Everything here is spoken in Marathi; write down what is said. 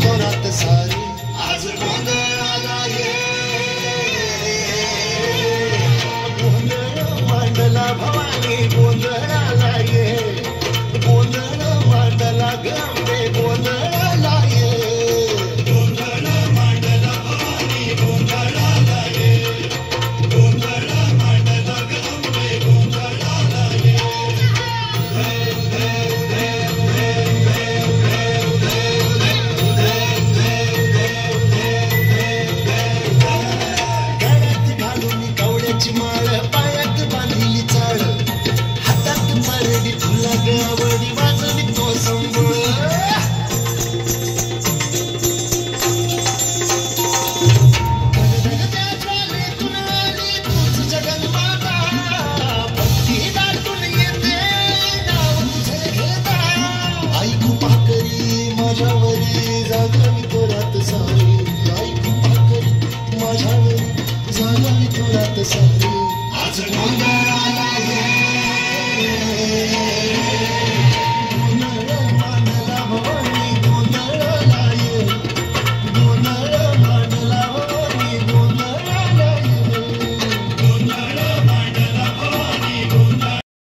जोरात सारी आज गोंधळाला ये गोंधळ मांडला भवानी गोंधळाला ये गोंधळ मांडला गंगे गोंधळाला ये गोंधळ मांडला भवानी गोंधळाला ये गोंधळ मांडला गंगे गोंधळाला ये माळ पायात बांधली चाळ हातात परडी तुला गावडी वाजवी तो संबळ ज्वालेतून आली तूच जगन्माता भक्ती दाटून येते नाव तुझे घेता ऐकू पाकरी माझ्यावरी जागवी तोरात सारी ऐकू पाकरी माझ्यावरी जागवी तोरात सारी आज गोंधळाला ये